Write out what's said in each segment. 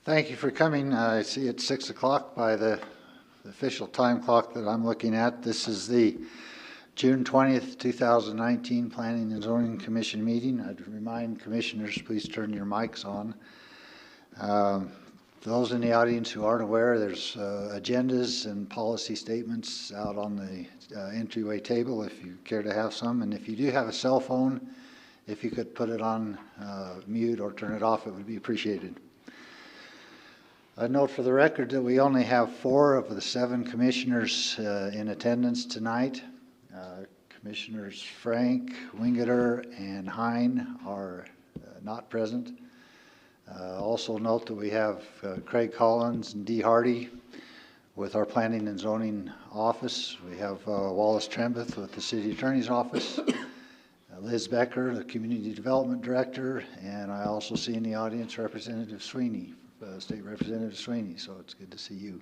Thank you for coming. I see it's 6 o'clock by the official time clock that I'm looking at. This is the June 20th, 2019 Planning and Zoning Commission meeting. I'd remind commissioners, please turn your mics on. Those in the audience who aren't aware, there's agendas and policy statements out on the entryway table if you care to have some. And if you do have a cell phone, if you could put it on mute or turn it off, it would be appreciated. I note for the record that we only have 4 of the 7 commissioners in attendance tonight. Commissioners Frank, Wingeter, and Hine are not present. Also note that we have Craig Collins and Dee Hardy with our Planning and Zoning Office. We have Wallace Trembeth with the City Attorney's Office, Liz Becker, the Community Development Director, and I also see in the audience Representative Sweeney, State Representative Sweeney, so it's good to see you.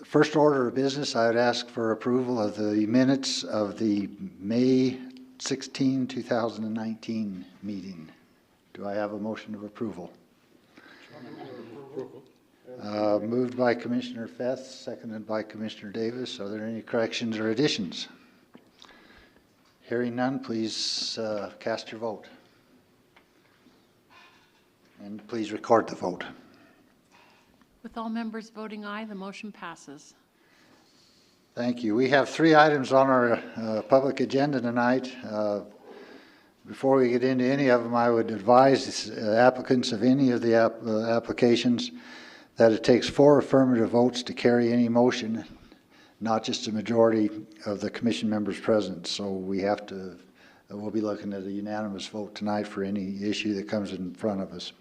First order of business, I would ask for approval of the minutes of the May 16, 2019 meeting. Do I have a motion of approval? Moved by Commissioner Feth, seconded by Commissioner Davis. Are there any corrections or additions? Hearing none, please cast your vote. And please record the vote. With all members voting aye, the motion passes. Thank you. We have 3 items on our public agenda tonight. Before we get into any of them, I would advise applicants of any of the applications that it takes 4 affirmative votes to carry any motion, not just a majority of the commission members present. So we'll be looking at a unanimous vote tonight for any issue that comes in front of us.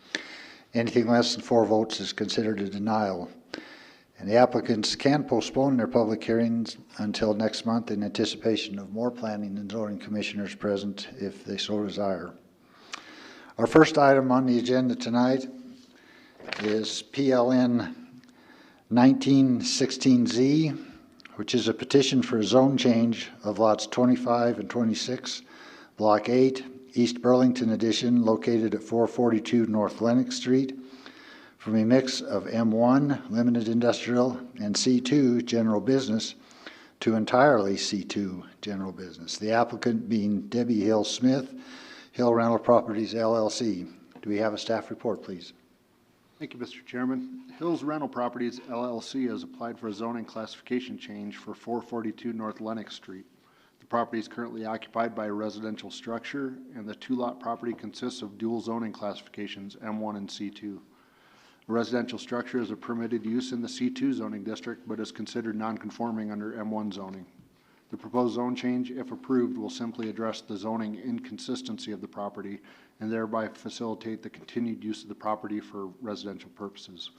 Anything less than 4 votes is considered a denial. And the applicants can postpone their public hearings until next month in anticipation of more planning and zoning commissioners present if they so desire. Our first item on the agenda tonight is PLN 1916Z, which is a petition for a zone change of lots 25 and 26, Block 8, East Burlington Edition, located at 442 North Lenox Street, from a mix of M1, Limited Industrial, and C2, General Business, to entirely C2, General Business. The applicant being Debbie Hill Smith, Hill Rental Properties, LLC. Do we have a staff report, please? Thank you, Mr. Chairman. Hills Rental Properties, LLC has applied for a zoning classification change for 442 North Lenox Street. The property is currently occupied by a residential structure, and the 2-lot property consists of dual zoning classifications, M1 and C2. A residential structure is a permitted use in the C2 zoning district, but is considered non-conforming under M1 zoning. The proposed zone change, if approved, will simply address the zoning inconsistency of the property and thereby facilitate the continued use of the property for residential purposes.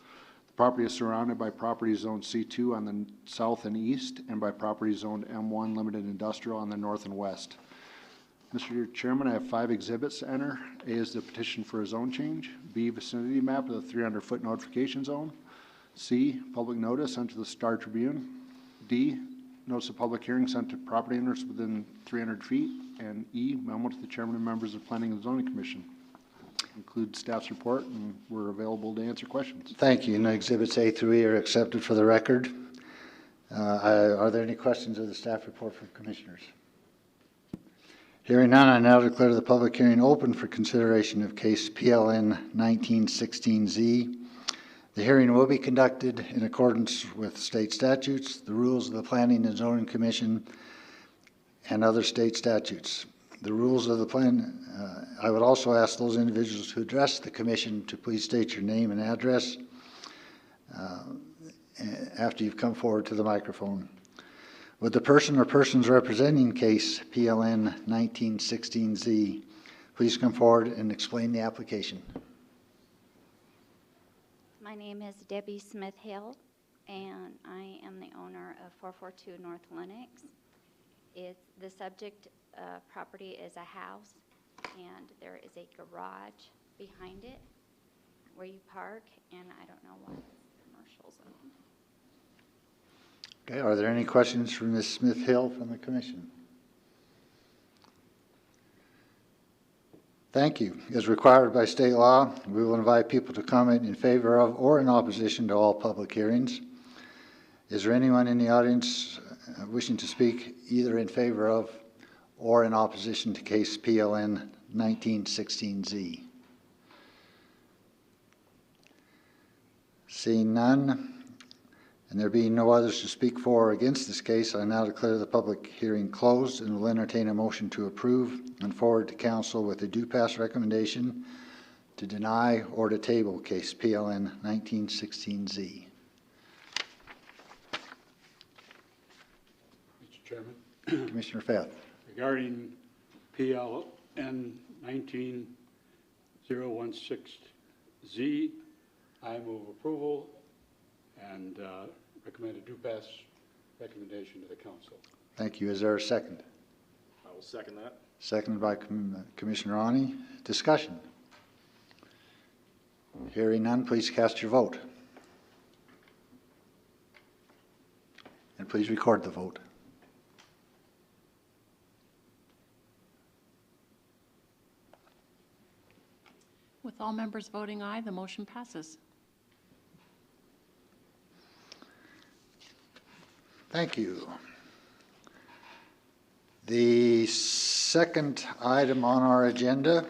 The property is surrounded by property zoned C2 on the south and east and by property zoned M1 Limited Industrial on the north and west. Mr. Chairman, I have 5 exhibits to enter. A is the petition for a zone change. B, vicinity map of the 300-foot notification zone. C, public notice sent to the Star Tribune. D, notice of public hearing sent to property owners within 300 feet. And E, memo to the chairman and members of Planning and Zoning Commission. Includes staff's report, and we're available to answer questions. Thank you. And exhibits A through E are accepted for the record. Are there any questions of the staff report from commissioners? Hearing none, I now declare the public hearing open for consideration of case PLN 1916Z. The hearing will be conducted in accordance with state statutes, the rules of the Planning and Zoning Commission, and other state statutes. The rules of the plan, I would also ask those individuals who address the commission to please state your name and address after you've come forward to the microphone. Would the person or persons representing case PLN 1916Z please come forward and explain the application? My name is Debbie Smith Hill, and I am the owner of 442 North Lenox. The subject property is a house, and there is a garage behind it where you park, and I don't know what commercial zone. Okay, are there any questions from Ms. Smith Hill from the commission? Thank you. As required by state law, we will invite people to comment in favor of or in opposition to all public hearings. Is there anyone in the audience wishing to speak either in favor of or in opposition to case PLN 1916Z? Seeing none, and there being no others to speak for or against this case, I now declare the public hearing closed and will entertain a motion to approve and forward to council with a due pass recommendation to deny or to table case PLN 1916Z. Mr. Chairman, Commissioner Fett. regarding PLN 19016Z, I move approval and recommend a due pass recommendation to the council. Thank you. Is there a second? I will second that. Seconded by Commissioner Ani. Discussion. Hearing none, please cast your vote. And please record the vote. With all members voting aye, the motion passes. Thank you. The second item on our agenda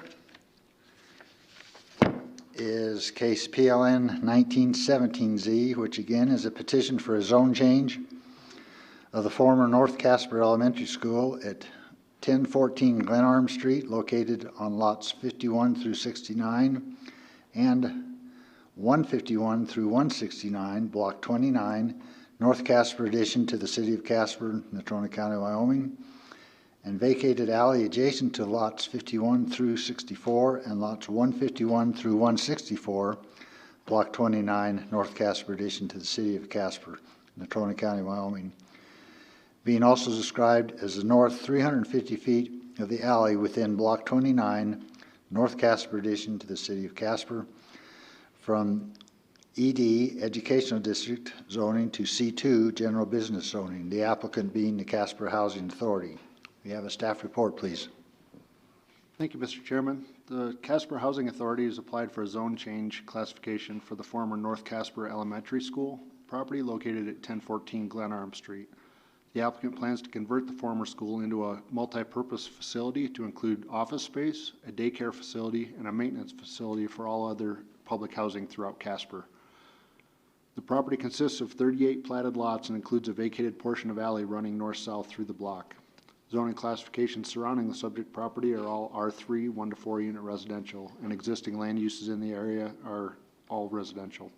is case PLN 1917Z, which again is a petition for a zone change of the former North Casper Elementary School at 1014 Glenarm Street, located on lots 51 through 69 and 151 through 169, Block 29, North Casper addition to the City of Casper, Natrona County, Wyoming, and vacated alley adjacent to lots 51 through 64 and lots 151 through 164, Block 29, North Casper addition to the City of Casper, Natrona County, Wyoming, being also described as the north 350 feet of the alley within Block 29, North Casper addition to the City of Casper, from ED, Educational District zoning, to C2, General Business zoning, the applicant being the Casper Housing Authority. We have a staff report, please. Thank you, Mr. Chairman. The Casper Housing Authority has applied for a zone change classification for the former North Casper Elementary School property located at 1014 Glenarm Street. The applicant plans to convert the former school into a multi-purpose facility to include office space, a daycare facility, and a maintenance facility for all other public housing throughout Casper. The property consists of 38 platted lots and includes a vacated portion of alley running north-south through the block. Zoning classifications surrounding the subject property are all R3, 1 to 4 unit residential, and existing land uses in the area are all residential.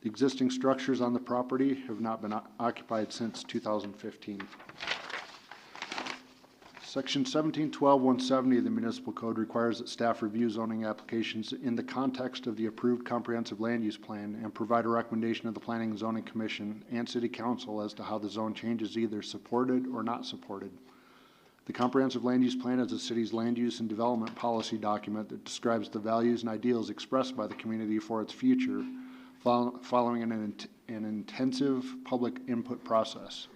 The existing structures on the property have not been occupied since 2015. Section 1712-170 of the Municipal Code requires that staff review zoning applications in the context of the approved comprehensive land use plan and provide a recommendation to the Planning and Zoning Commission and City Council as to how the zone change is either supported or not supported. The comprehensive land use plan is the city's land use and development policy document that describes the values and ideals expressed by the community for its future, following an intensive public input process.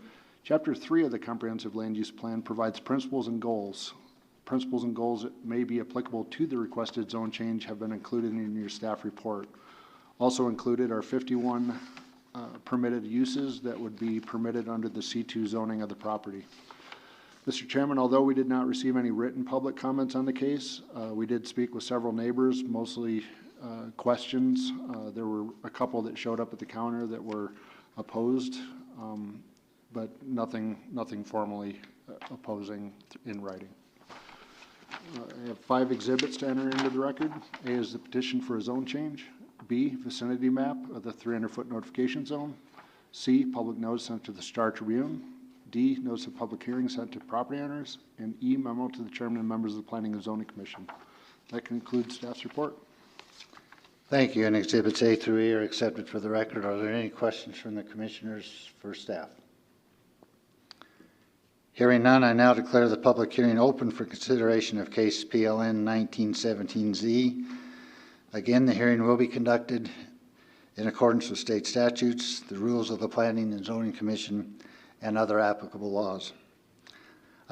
Chapter 3 of the Comprehensive Land Use Plan provides principles and goals. Principles and goals that may be applicable to the requested zone change have been included in your staff report. Also included are 51 permitted uses that would be permitted under the C2 zoning of the property. Mr. Chairman, although we did not receive any written public comments on the case, we did speak with several neighbors, mostly questions. There were a couple that showed up at the counter that were opposed, but nothing formally opposing in writing. I have 5 exhibits to enter into the record. A is the petition for a zone change. B, vicinity map of the 300-foot notification zone. C, public notice sent to the Star Tribune. D, notice of public hearing sent to property owners. And E, memo to the chairman and members of the Planning and Zoning Commission. That concludes staff's report. Thank you. And exhibits A through E are accepted for the record. Are there any questions from the commissioners for staff? Hearing none, I now declare the public hearing open for consideration of case PLN 1917Z. Again, the hearing will be conducted in accordance with state statutes, the rules of the Planning and Zoning Commission, and other applicable laws.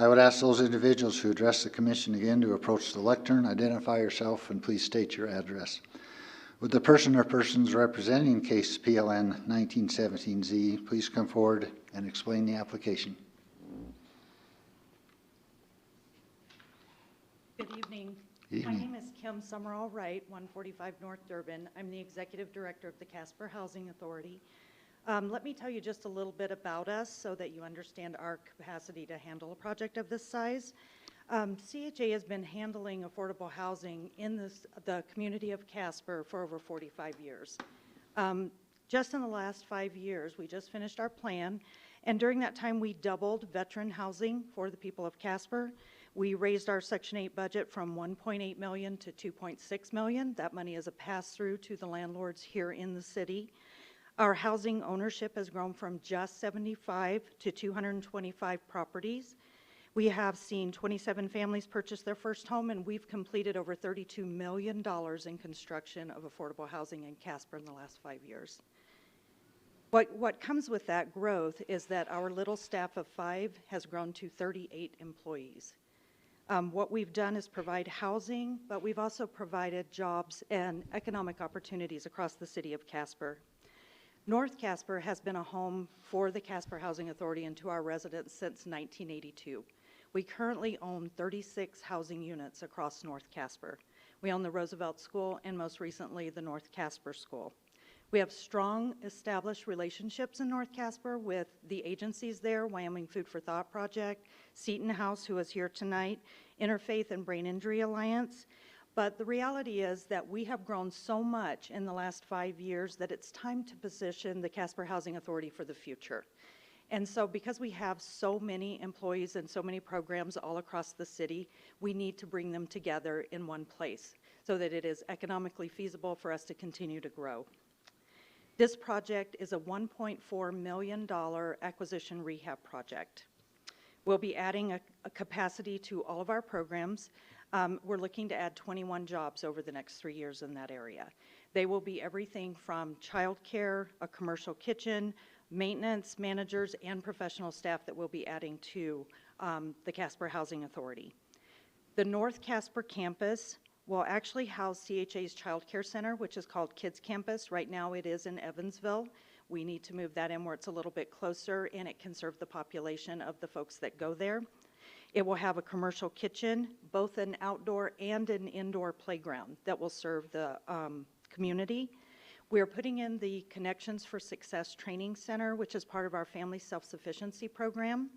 I would ask those individuals who address the commission again to approach the lectern, identify yourself, and please state your address. Would the person or persons representing case PLN 1917Z please come forward and explain the application? Good evening. Evening. My name is Kim Summerall Wright, 145 North Durban. I'm the Executive Director of the Casper Housing Authority. Let me tell you just a little bit about us so that you understand our capacity to handle a project of this size. CHA has been handling affordable housing in the community of Casper for over 45 years. Just in the last 5 years, we just finished our plan, and during that time, we doubled veteran housing for the people of Casper. We raised our Section 8 budget from $1.8 million to $2.6 million. That money is a pass-through to the landlords here in the city. Our housing ownership has grown from just 75 to 225 properties. We have seen 27 families purchase their first home, and we've completed over $32 million in construction of affordable housing in Casper in the last 5 years. What comes with that growth is that our little staff of 5 has grown to 38 employees. What we've done is provide housing, but we've also provided jobs and economic opportunities across the city of Casper. North Casper has been a home for the Casper Housing Authority and to our residents since 1982. We currently own 36 housing units across North Casper. We own the Roosevelt School and most recently the North Casper School. We have strong established relationships in North Casper with the agencies there, Wyoming Food for Thought Project, Seton House, who is here tonight, Interfaith and Brain Injury Alliance. But the reality is that we have grown so much in the last 5 years that it's time to position the Casper Housing Authority for the future. And so because we have so many employees and so many programs all across the city, we need to bring them together in one place so that it is economically feasible for us to continue to grow. This project is a $1.4 million acquisition rehab project. We'll be adding a capacity to all of our programs. We're looking to add 21 jobs over the next 3 years in that area. They will be everything from childcare, a commercial kitchen, maintenance, managers, and professional staff that we'll be adding to the Casper Housing Authority. The North Casper campus will actually house CHA's Child Care Center, which is called Kids Campus. Right now it is in Evansville. We need to move that in where it's a little bit closer and it can serve the population of the folks that go there. It will have a commercial kitchen, both an outdoor and an indoor playground that will serve the community. We are putting in the Connections for Success Training Center, which is part of our Family Self-Sufficiency Program.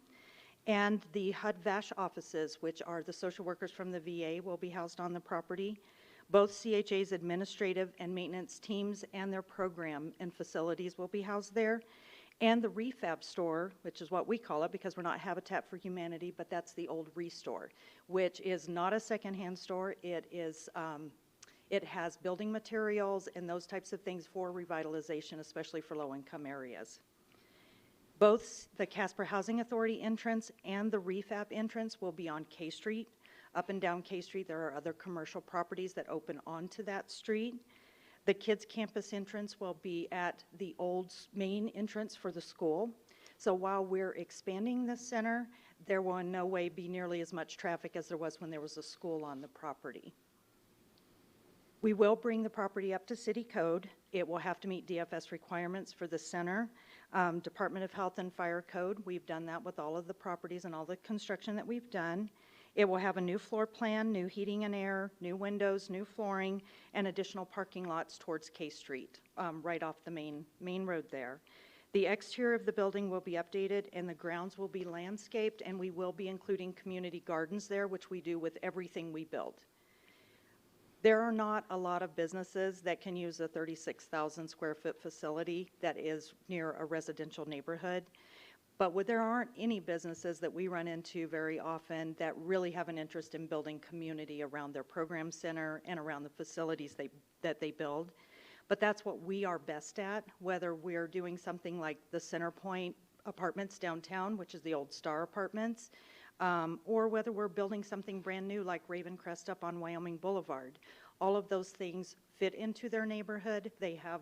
And the HUD-VASH offices, which are the social workers from the VA, will be housed on the property. Both CHA's administrative and maintenance teams and their program and facilities will be housed there. And the refab store, which is what we call it because we're not Habitat for Humanity, but that's the old Restore, which is not a secondhand store. It is, it has building materials and those types of things for revitalization, especially for low-income areas. Both the Casper Housing Authority entrance and the refab entrance will be on K Street. Up and down K Street, there are other commercial properties that open onto that street. The kids' campus entrance will be at the old main entrance for the school. So while we're expanding this center, there will in no way be nearly as much traffic as there was when there was a school on the property. We will bring the property up to city code. It will have to meet DFS requirements for the center. Department of Health and Fire Code, we've done that with all of the properties and all the construction that we've done. It will have a new floor plan, new heating and air, new windows, new flooring, and additional parking lots towards K Street, right off the main road there. The exterior of the building will be updated and the grounds will be landscaped, and we will be including community gardens there, which we do with everything we build. There are not a lot of businesses that can use a 36,000 square foot facility that is near a residential neighborhood. But there aren't any businesses that we run into very often that really have an interest in building community around their program center and around the facilities that they build. But that's what we are best at, whether we're doing something like the Centerpoint Apartments downtown, which is the old Star Apartments, or whether we're building something brand new like Ravencrest up on Wyoming Boulevard. All of those things fit into their neighborhood. They have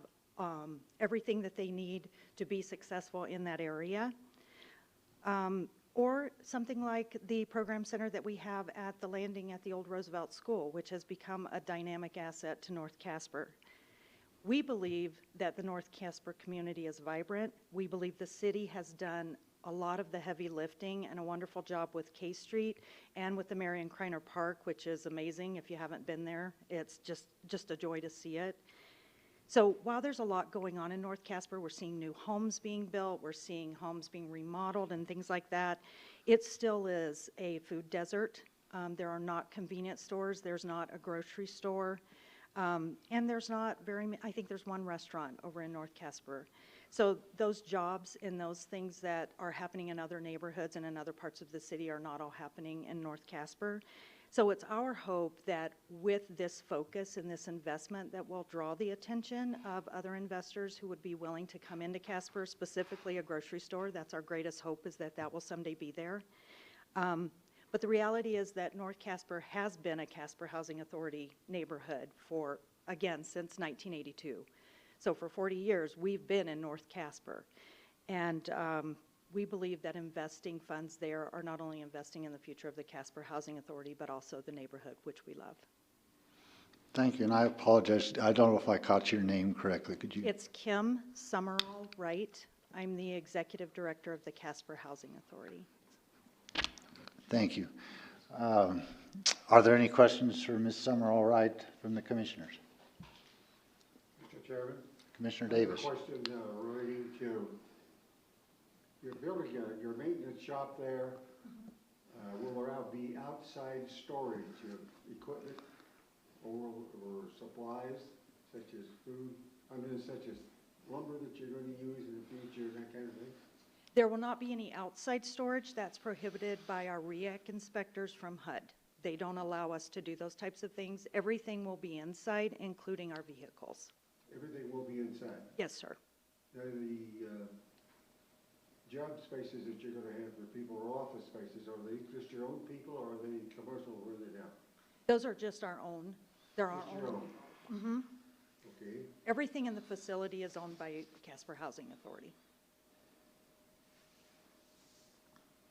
everything that they need to be successful in that area. Or something like the program center that we have at the landing at the old Roosevelt School, which has become a dynamic asset to North Casper. We believe that the North Casper community is vibrant. We believe the city has done a lot of the heavy lifting and a wonderful job with K Street and with the Marion Kreiner Park, which is amazing. If you haven't been there, it's just a joy to see it. So while there's a lot going on in North Casper, we're seeing new homes being built, we're seeing homes being remodeled and things like that, it still is a food desert. There are not convenience stores, there's not a grocery store, and there's not I think there's one restaurant over in North Casper. So those jobs and those things that are happening in other neighborhoods and in other parts of the city are not all happening in North Casper. So it's our hope that with this focus and this investment that will draw the attention of other investors who would be willing to come into Casper, specifically a grocery store. That's our greatest hope, is that that will someday be there. But the reality is that North Casper has been a Casper Housing Authority neighborhood for, again, since 1982. So for 40 years, we've been in North Casper. And we believe that investing funds there are not only investing in the future of the Casper Housing Authority, but also the neighborhood, which we love. Thank you, and I apologize. I don't know if I caught your name correctly. Could you? It's Kim Summerall Wright. I'm the Executive Director of the Casper Housing Authority. Thank you. Are there any questions for Ms. Summerall Wright from the commissioners? Mr. Chairman? Commissioner I have a Davis. question relating to, you're building your maintenance shop there. Will there be outside storage of equipment or supplies such as food, such as lumber that you're going to use in the future, that kind of thing? There will not be any outside storage. That's prohibited by our REAC inspectors from HUD. They don't allow us to do those types of things. Everything will be inside, including our vehicles. Everything will be inside? Yes, sir. Now, the job spaces that you're going to have for people, or office spaces, are they just your own people, or are they commercial, or are they now? Those are just our own. They're our Just your own. own? Mm-hmm. Okay. Everything in the facility is owned by Casper Housing Authority.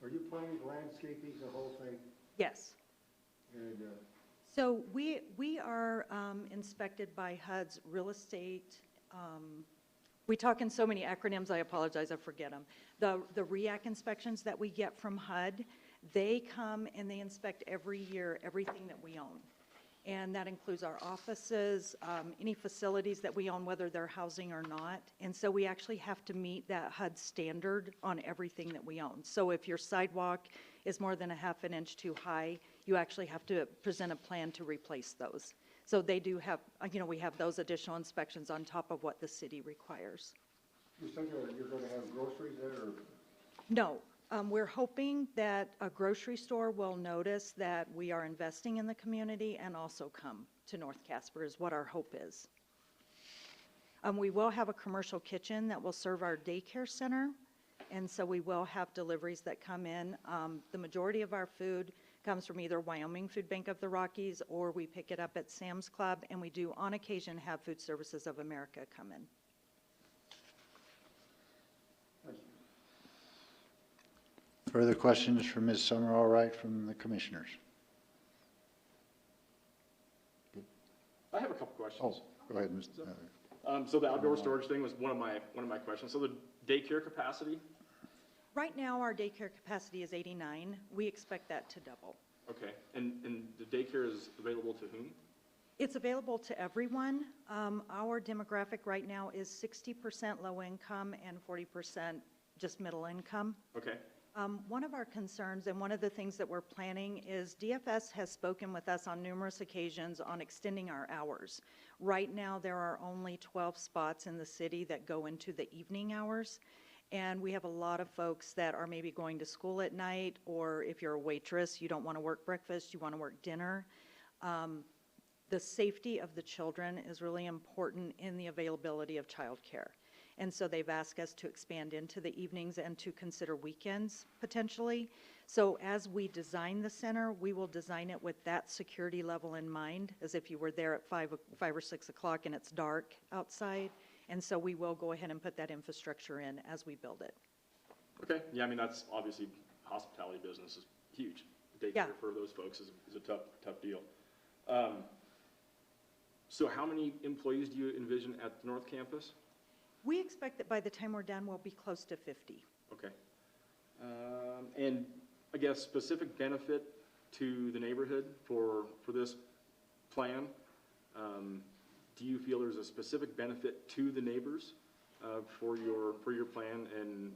Are you planning landscaping the whole thing? Yes. And So we are inspected by HUD's real estate. We talk in so many acronyms, I apologize, I forget them. The REAC inspections that we get from HUD, they come and they inspect every year everything that we own. And that includes our offices, any facilities that we own, whether they're housing or not. And so we actually have to meet that HUD standard on everything that we own. So if your sidewalk is more than a half an inch too high, you actually have to present a plan to replace those. So they do have, we have those additional inspections on top of what the city requires. you said you're going to have groceries there, or? No, we're hoping that a grocery store will notice that we are investing in the community and also come to North Casper is what our hope is. We will have a commercial kitchen that will serve our daycare center, and so we will have deliveries that come in. The majority of our food comes from either Wyoming Food Bank of the Rockies, or we pick it up at Sam's Club, and we do on occasion have Food Services of America come in. Further questions for Ms. Summerall Wright from the commissioners? I have a couple questions. Oh, go ahead, Ms. So the outdoor storage thing was one of my questions. So the daycare capacity? Right now, our daycare capacity is 89. We expect that to double. Okay, and the daycare is available to whom? It's available to everyone. Our demographic right now is 60% low income and 40% just middle income. Okay, One of our concerns and one of the things that we're planning is DFS has spoken with us on numerous occasions on extending our hours. Right now, there are only 12 spots in the city that go into the evening hours. And we have a lot of folks that are maybe going to school at night, or if you're a waitress, you don't want to work breakfast, you want to work dinner. The safety of the children is really important in the availability of childcare. And so they've asked us to expand into the evenings and to consider weekends potentially. So as we design the center, we will design it with that security level in mind, as if you were there at 5 or 6 o'clock and it's dark outside. And so we will go ahead and put that infrastructure in as we build it. okay, yeah, I mean, that's obviously hospitality business is huge. Daycare Yeah. for those folks is a tough deal. So how many employees do you envision at the North Campus? We expect that by the time we're done, we'll be close to 50. Okay. And I guess specific benefit to the neighborhood for this plan? Do you feel there's a specific benefit to the neighbors for your plan?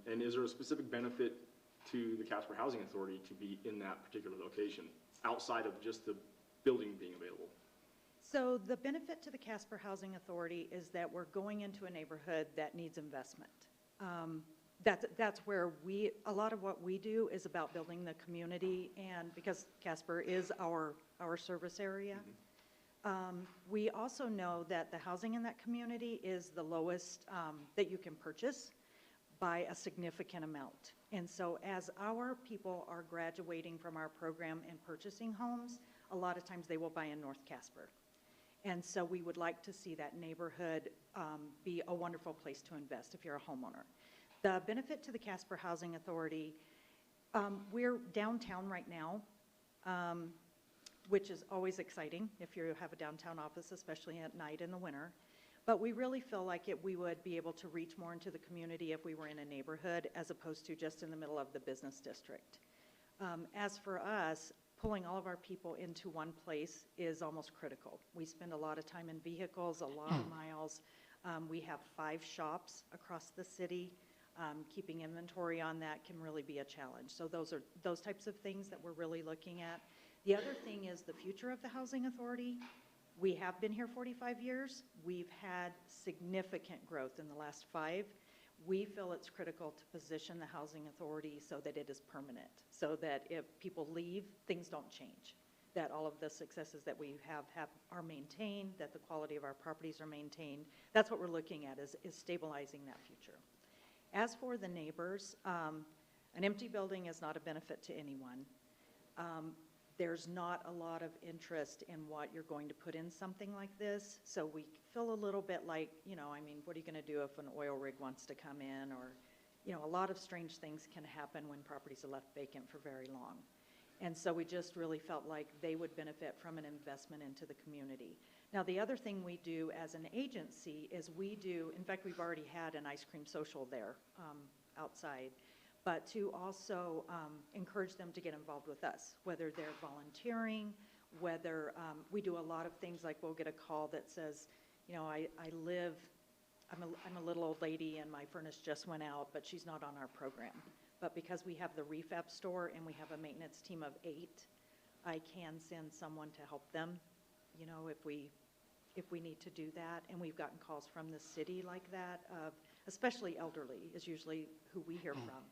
And is there a specific benefit to the Casper Housing Authority to be in that particular location, outside of just the building being available? So the benefit to the Casper Housing Authority is that we're going into a neighborhood that needs investment. That's where a lot of what we do is about building the community, and because Casper is our service area. We also know that the housing in that community is the lowest that you can purchase by a significant amount. And so as our people are graduating from our program and purchasing homes, a lot of times they will buy in North Casper. And so we would like to see that neighborhood be a wonderful place to invest if you're a homeowner. The benefit to the Casper Housing Authority, we're downtown right now, which is always exciting if you have a downtown office, especially at night in the winter. But we really feel like we would be able to reach more into the community if we were in a neighborhood as opposed to just in the middle of the business district. As for us, pulling all of our people into one place is almost critical. We spend a lot of time in vehicles, a lot of miles. We have 5 shops across the city. Keeping inventory on that can really be a challenge. So those types of things that we're really looking at. The other thing is the future of the Housing Authority. We have been here 45 years. We've had significant growth in the last 5. We feel it's critical to position the Housing Authority so that it is permanent, so that if people leave, things don't change, that all of the successes that we have are maintained, that the quality of our properties are maintained. That's what we're looking at is stabilizing that future. As for the neighbors, an empty building is not a benefit to anyone. There's not a lot of interest in what you're going to put in something like this, so we feel a little bit like, what are you going to do if an oil rig wants to come in, or, a lot of strange things can happen when properties are left vacant for very long. And so we just really felt like they would benefit from an investment into the community. Now, the other thing we do as an agency is in fact, we've already had an ice cream social there outside, but to also encourage them to get involved with us, whether they're volunteering, whether we do a lot of things like we'll get a call that says, I'm a little old lady and my furnace just went out, but she's not on our program. But because we have the refab store and we have a maintenance team of 8, I can send someone to help them, if we need to do that. And we've gotten calls from the city like that, especially elderly is usually who we hear from.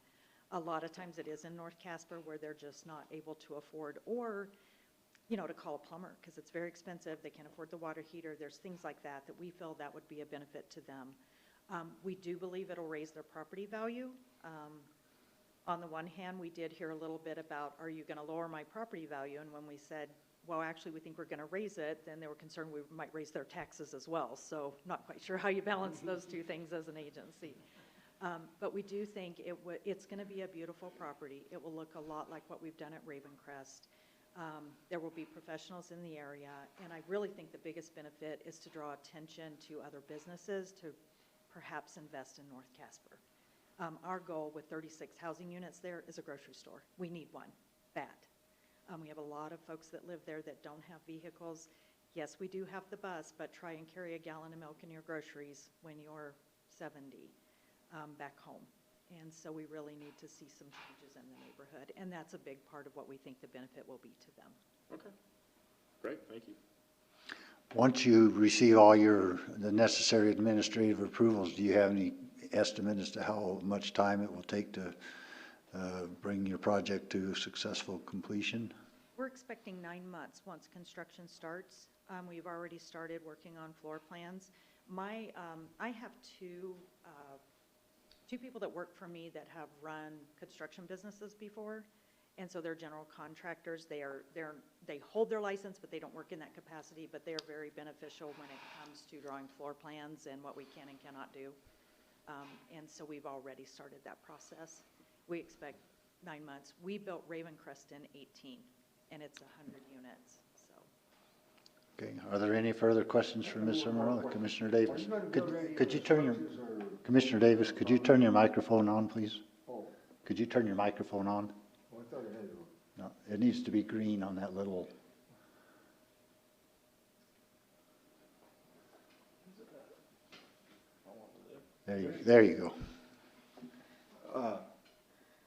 A lot of times it is in North Casper where they're just not able to afford, or, to call a plumber because it's very expensive. They can't afford the water heater. There's things like that we feel that would be a benefit to them. We do believe it'll raise their property value. On the one hand, we did hear a little bit about, are you going to lower my property value? And when we said, well, actually, we think we're going to raise it, then they were concerned we might raise their taxes as well. So not quite sure how you balance those two things as an agency. But we do think it's going to be a beautiful property. It will look a lot like what we've done at Ravencrest. There will be professionals in the area, and I really think the biggest benefit is to draw attention to other businesses to perhaps invest in North Casper. Our goal with 36 housing units there is a grocery store. We need one, bad. We have a lot of folks that live there that don't have vehicles. Yes, we do have the bus, but try and carry a gallon of milk in your groceries when you're 70 back home. And so we really need to see some changes in the neighborhood, and that's a big part of what we think the benefit will be to them. Okay, great, thank you. Once you receive all the necessary administrative approvals, do you have any estimate as to how much time it will take to bring your project to successful completion? We're expecting 9 months once construction starts. We've already started working on floor plans. I have two people that work for me that have run construction businesses before, and so they're general contractors. They hold their license, but they don't work in that capacity, but they are very beneficial when it comes to drawing floor plans and what we can and cannot do. And so we've already started that process. We expect 9 months. We built Ravencrest in 18, and it's 100 units, so. Okay, are there any further questions for Ms. Summerall or Commissioner Davis? Are you gonna build any Could you other turn your, structures or- Commissioner Davis, could you turn your microphone on, please? Oh, Could you turn your microphone on? I thought it had one. No, it needs to be green on that little. There you go.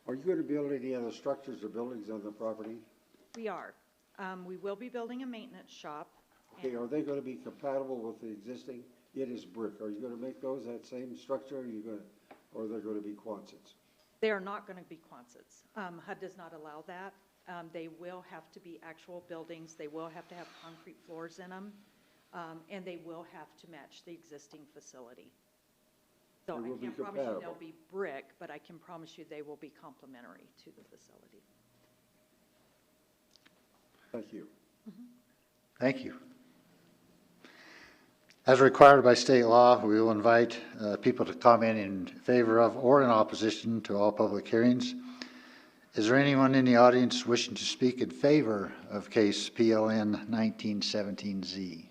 Are you gonna build any other structures or buildings on the property? We are. We will be building a maintenance shop. Okay, are they gonna be compatible with the existing? It is brick. Are you gonna make those that same structure, or are you gonna, or they're gonna be Quonsets? They are not going to be Quonsets. HUD does not allow that. They will have to be actual buildings. They will have to have concrete floors in them, and they will have to match the existing facility. So They I will be can't promise you they'll compatible. be brick, but I can promise you they will be complementary to the facility. Thank you. Thank you. As required by state law, we will invite people to comment in favor of or in opposition to all public hearings. Is there anyone in the audience wishing to speak in favor of case PLN 1917Z?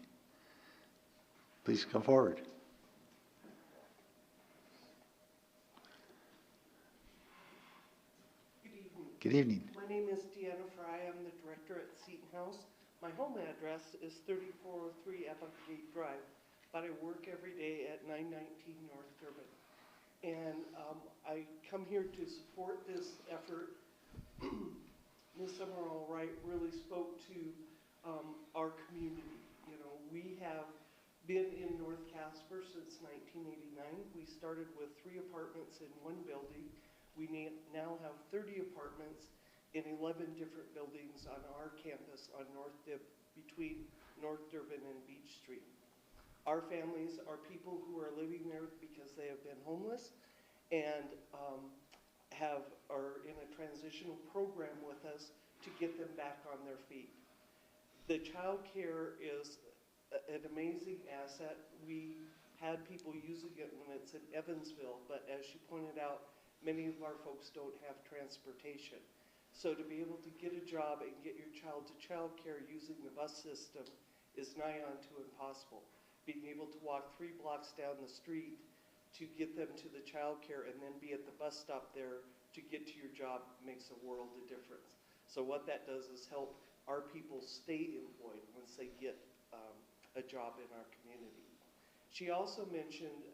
Please come forward. Good evening. Good evening. My name is Deanna Fry. I'm the director at Seton House. My home address is 3403 Applegate Drive, but I work every day at 919 North Durbin. And I come here to support this effort. Ms. Summerall Wright really spoke to our community. You know, we have been in North Casper since 1989. We started with 3 apartments in one building. We now have 30 apartments in 11 different buildings on our campus on between North Durbin and Beach Street. Our families are people who are living there because they have been homeless and are in a transitional program with us to get them back on their feet. The child care is an amazing asset. We had people using it when it's in Evansville, but as she pointed out, many of our folks don't have transportation. So to be able to get a job and get your child to child care using the bus system is nigh on to impossible. Being able to walk 3 blocks down the street to get them to the child care and then be at the bus stop there to get to your job makes a world of difference. So what that does is help our people stay employed once they get a job in our community. She also mentioned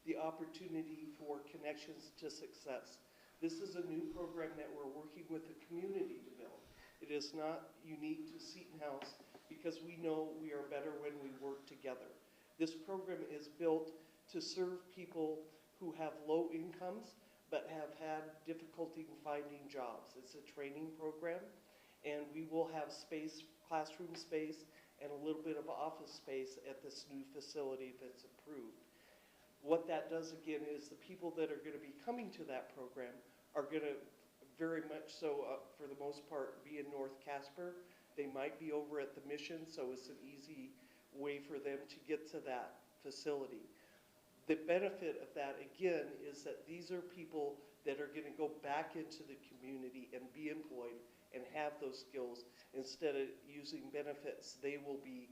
the opportunity for Connections to Success. This is a new program that we're working with the community to build. It is not unique to Seton House because we know we are better when we work together. This program is built to serve people who have low incomes but have had difficulty in finding jobs. It's a training program, and we will have space, classroom space, and a little bit of office space at this new facility if it's approved. What that does again is the people that are going to be coming to that program are going to very much so, for the most part, be in North Casper. They might be over at the Mission, so it's an easy way for them to get to that facility. The benefit of that, again, is that these are people that are going to go back into the community and be employed and have those skills. Instead of using benefits, they will be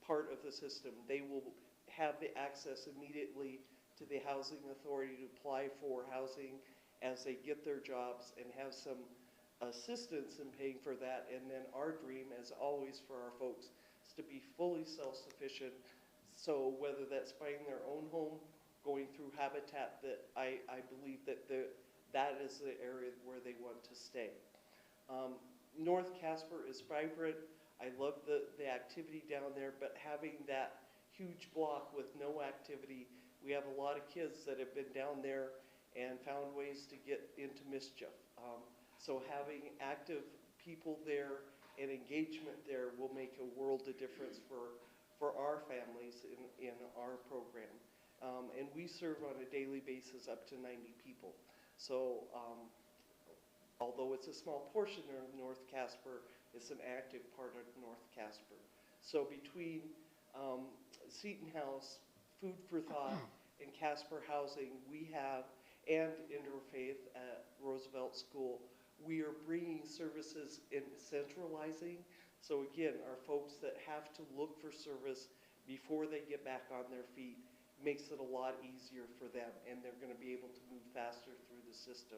part of the system. They will have the access immediately to the housing authority to apply for housing as they get their jobs and have some assistance in paying for that. And then our dream, as always for our folks, is to be fully self-sufficient. So whether that's buying their own home, going through Habitat, that I believe that that is the area where they want to stay. North Casper is vibrant. I love the activity down there, but having that huge block with no activity, we have a lot of kids that have been down there and found ways to get into mischief. So having active people there and engagement there will make a world of difference for our families in our program. And we serve on a daily basis up to 90 people. So although it's a small portion of North Casper, it's an active part of North Casper. So between Seton House, Food for Thought, and Casper Housing, we have, and Interfaith at Roosevelt School, we are bringing services in centralizing. So again, our folks that have to look for service before they get back on their feet makes it a lot easier for them, and they're going to be able to move faster through the system.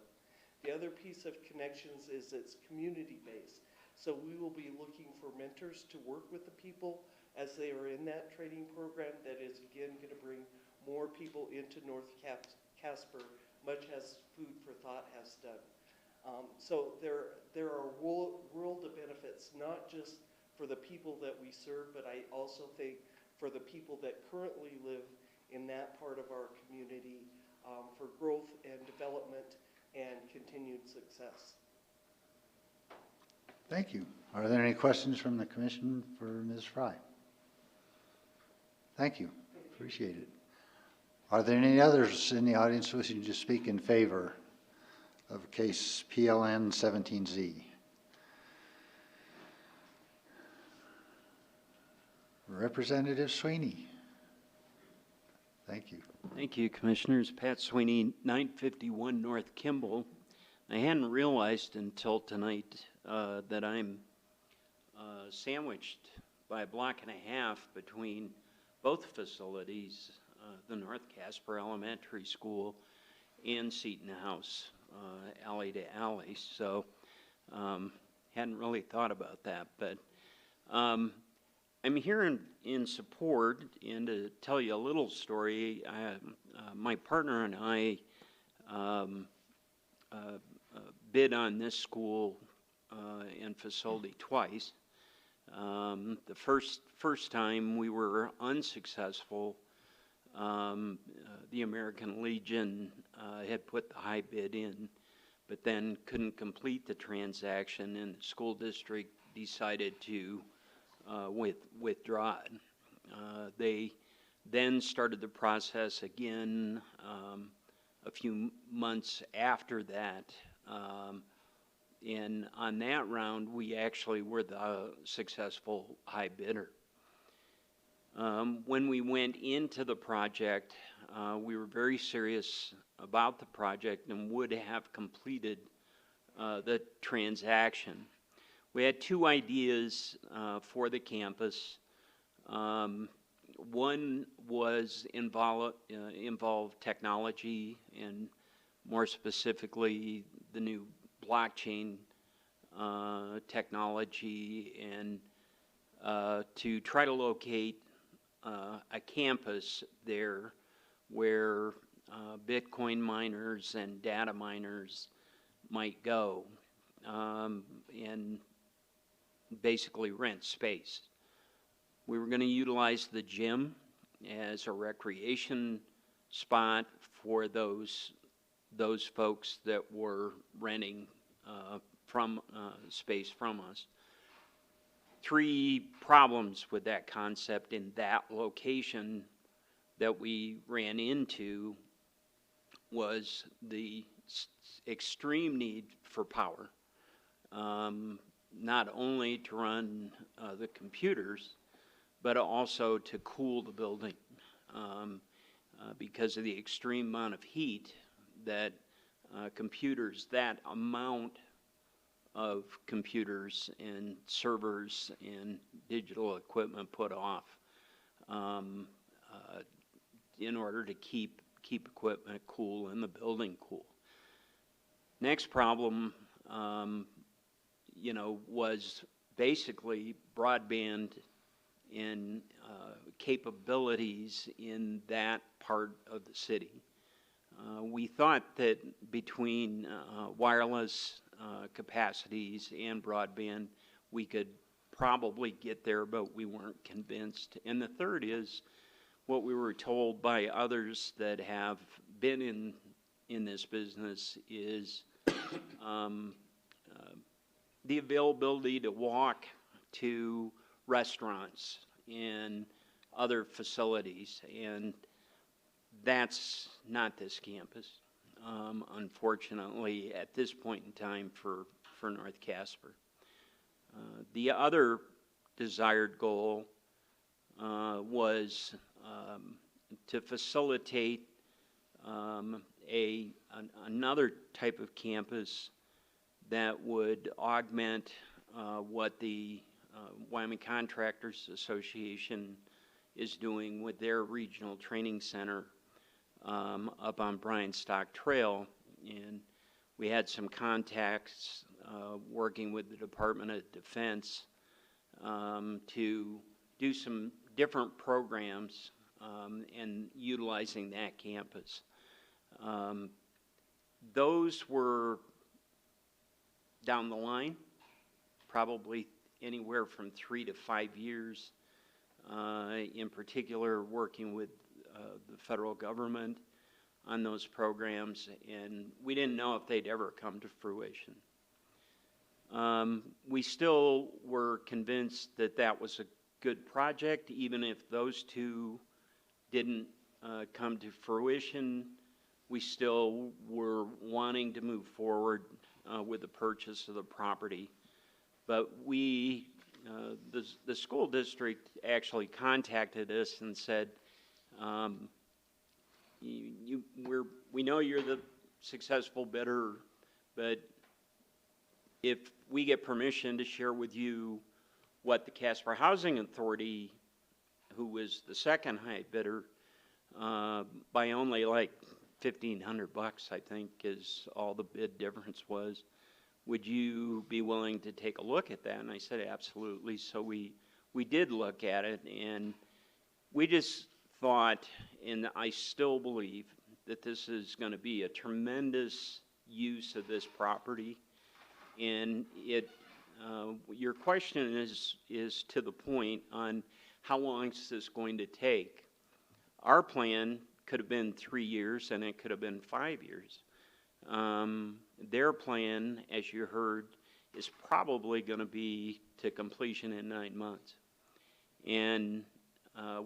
The other piece of connections is it's community-based. So we will be looking for mentors to work with the people as they are in that training program that is again going to bring more people into North Casper, much as Food for Thought has done. So there are world of benefits, not just for the people that we serve, but I also think for the people that currently live in that part of our community, for growth and development and continued success. Thank you. Are there any questions from the commission for Ms. Fry? Thank you. Appreciate it. Are there any others in the audience wishing to speak in favor of case PLN 17Z? Representative Sweeney. Thank you. Thank you, Commissioners. Pat Sweeney, 951 North Kimball. I hadn't realized until tonight that I'm sandwiched by a block and a half between both facilities, the North Casper Elementary School and Seton House, alley to alley. So hadn't really thought about that, but I'm here in support and to tell you a little story. My partner and I bid on this school and facility twice. The first time we were unsuccessful. The American Legion had put the high bid in, but then couldn't complete the transaction, and the school district decided to withdraw it. They then started the process again a few months after that. And on that round, we actually were the successful high bidder. When we went into the project, we were very serious about the project and would have completed the transaction. We had two ideas for the campus. One was involve technology, and more specifically the new blockchain technology, and to try to locate a campus there where Bitcoin miners and data miners might go and basically rent space. We were going to utilize the gym as a recreation spot for those folks that were renting space from us. Three problems with that concept in that location that we ran into was the extreme need for power, not only to run the computers, but also to cool the building because of the extreme amount of heat that that amount of computers and servers and digital equipment put off in order to keep equipment cool and the building cool. Next problem, was basically broadband and capabilities in that part of the city. We thought that between wireless capacities and broadband, we could probably get there, but we weren't convinced. And the third is what we were told by others that have been in this business is the availability to walk to restaurants and other facilities, and that's not this campus, unfortunately, at this point in time for North Casper. The other desired goal was to facilitate another type of campus that would augment what the Wyoming Contractors Association is doing with their regional training center up on Bryan Stock Trail. And we had some contacts working with the Department of Defense to do some different programs and utilizing that campus. Those were down the line, probably anywhere from 3 to 5 years, in particular working with the federal government on those programs, and we didn't know if they'd ever come to fruition. We still were convinced that that was a good project, even if those two didn't come to fruition. We still were wanting to move forward with the purchase of the property. But we, the school district actually contacted us and said, we know you're the successful bidder, but if we get permission to share with you what the Casper Housing Authority, who was the second high bidder, by only like $1,500, I think, is all the bid difference was, would you be willing to take a look at that? And I said, absolutely. So we did look at it, and we just thought, and I still believe, that this is going to be a tremendous use of this property. And your question is to the point on how long is this going to take. Our plan could have been 3 years, and it could have been 5 years. Their plan, as you heard, is probably going to be to completion in 9 months, and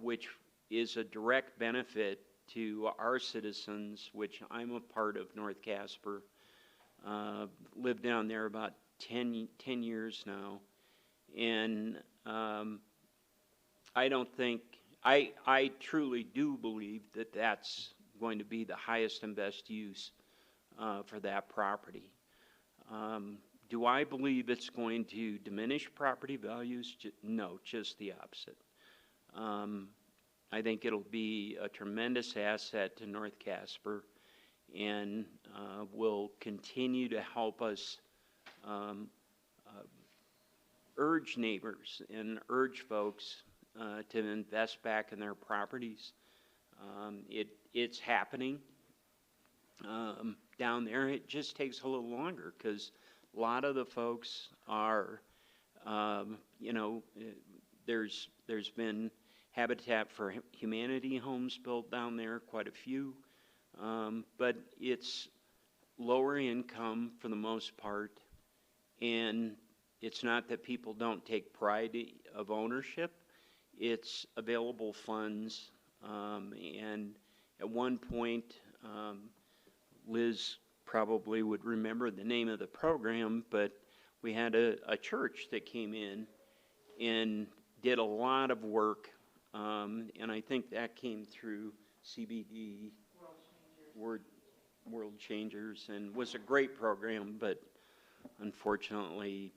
which is a direct benefit to our citizens, which I'm a part of North Casper. Lived down there about 10 years now, and I don't think, I truly do believe that that's going to be the highest and best use for that property. Do I believe it's going to diminish property values? No, just the opposite. I think it'll be a tremendous asset to North Casper, and will continue to help us urge neighbors and urge folks to invest back in their properties. It's happening down there. It just takes a little longer because a lot of the folks are, there's been Habitat for Humanity homes built down there, quite a few, but it's lower income for the most part, and it's not that people don't take pride of ownership, it's available funds, and at one point, Liz probably would remember the name of the program, but we had a church that came in and did a lot of work, and I think that came through CBD, World Changers, and was a great program, but unfortunately,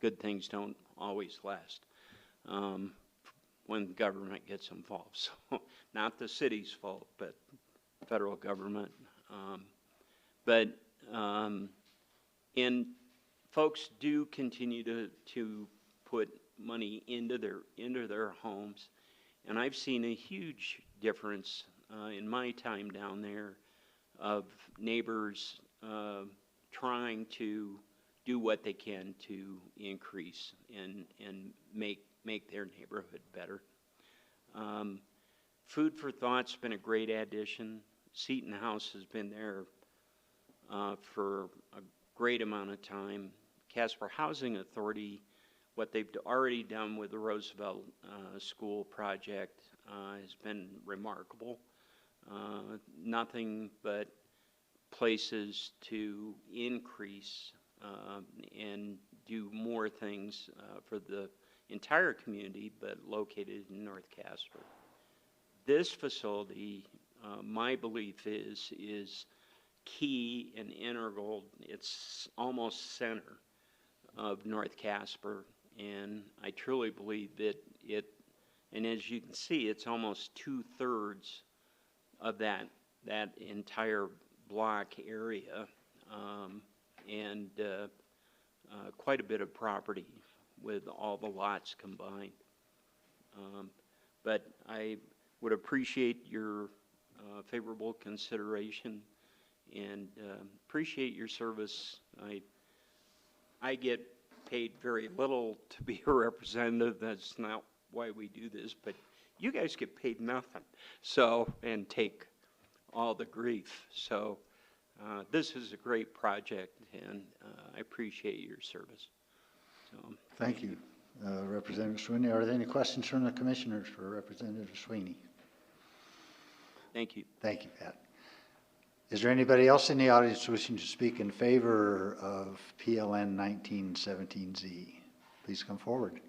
good things don't always last when the government gets involved. So, not the city's fault, but federal government. And folks do continue to put money into their homes, and I've seen a huge difference in my time down there of neighbors trying to do what they can to increase and make their neighborhood better. Food for Thought's been a great addition. Seton House has been there for a great amount of time. Casper Housing Authority, what they've already done with the Roosevelt School project has been remarkable. Nothing but places to increase and do more things for the entire community, but located in North Casper. This facility, my belief is key and integral. It's almost center of North Casper, and I truly believe that and as you can see, it's almost 2/3 of that entire block area, and quite a bit of property with all the lots combined. But I would appreciate your favorable consideration and appreciate your service. I get paid very little to be a representative. That's not why we do this, but you guys get paid nothing, so, and take all the grief. So this is a great project, and I appreciate your service. So Thank you, Representative Sweeney. Are there any questions from the commissioners for Representative Sweeney? thank you. Thank you, Pat. Is there anybody else in the audience wishing to speak in favor of PLN 1917Z? Please come forward.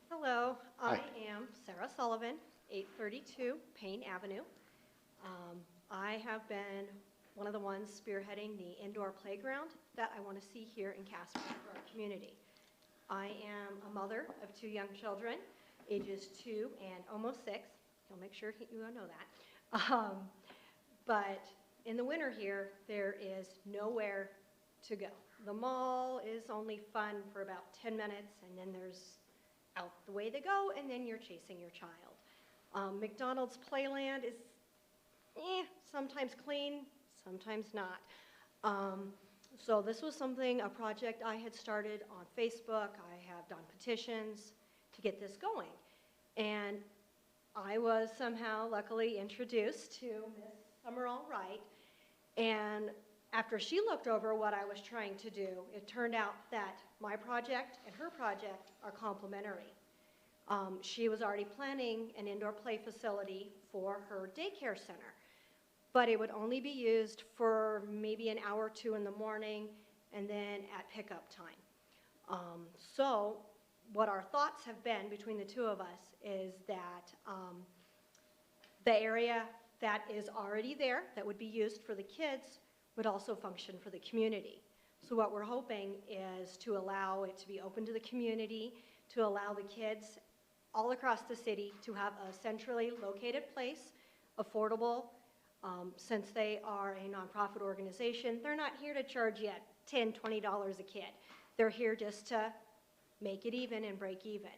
Hello, I Hi. am Sarah Sullivan, 832 Payne Avenue. I have been one of the ones spearheading the indoor playground that I want to see here in Casper for our community. I am a mother of 2 young children, ages 2 and almost 6. I'll make sure you know that. But in the winter here, there is nowhere to go. The mall is only fun for about 10 minutes, and then there's out the way they go, and then you're chasing your child. McDonald's Playland is sometimes clean, sometimes not. So this was a project I had started on Facebook. I have done petitions to get this going. And I was somehow luckily introduced to Miss Summerall Wright. And after she looked over what I was trying to do, it turned out that my project and her project are complementary. She was already planning an indoor play facility for her daycare center, but it would only be used for maybe an hour or 2 in the morning and then at pickup time. So what our thoughts have been between the 2 of us is that the area that is already there that would be used for the kids would also function for the community. So what we're hoping is to allow it to be open to the community, to allow the kids all across the city to have a centrally located place, affordable. Since they are a nonprofit organization, they're not here to charge you $10, $20 a kid. They're here just to make it even and break even.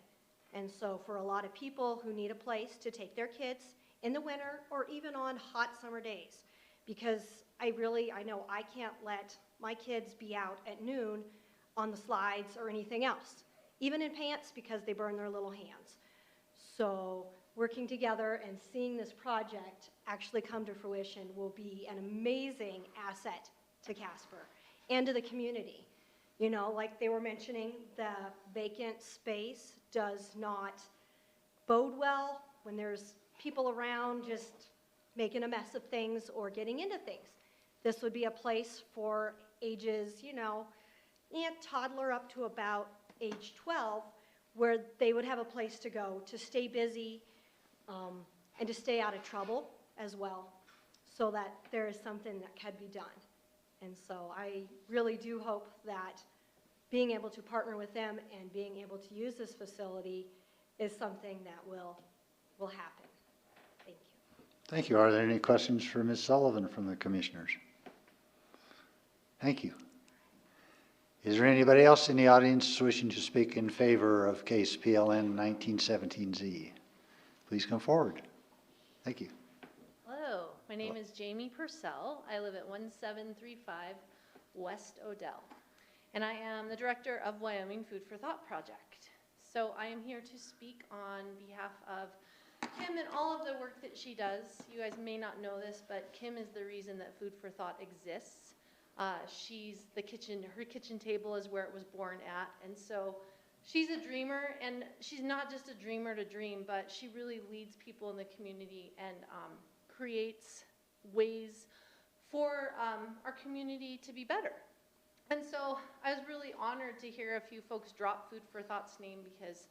And so for a lot of people who need a place to take their kids in the winter or even on hot summer days, because I know I can't let my kids be out at noon on the slides or anything else, even in pants, because they burn their little hands. So working together and seeing this project actually come to fruition will be an amazing asset to Casper and to the community. You know, like they were mentioning, the vacant space does not bode well when there's people around just making a mess of things or getting into things. This would be a place for ages, toddler up to about age 12, where they would have a place to go to stay busy and to stay out of trouble as well, so that there is something that can be done. And so I really do hope that being able to partner with them and being able to use this facility is something that will happen. Thank you. Thank you. Are there any questions for Ms. Sullivan from the commissioners? Thank you. Is there anybody else in the audience wishing to speak in favor of case PLN 1917Z? Please come forward. Thank you. Hello, my name is Jamie Purcell. I live at 1735 West Odell, and I am the director of Wyoming Food for Thought Project. So I am here to speak on behalf of Kim and all of the work that she does. You guys may not know this, but Kim is the reason that Food for Thought exists. She's the kitchen, her kitchen table is where it was born at, and so she's a dreamer, and she's not just a dreamer to dream, but she really leads people in the community and creates ways for our community to be better. And so I was really honored to hear a few folks drop Food for Thought's name, because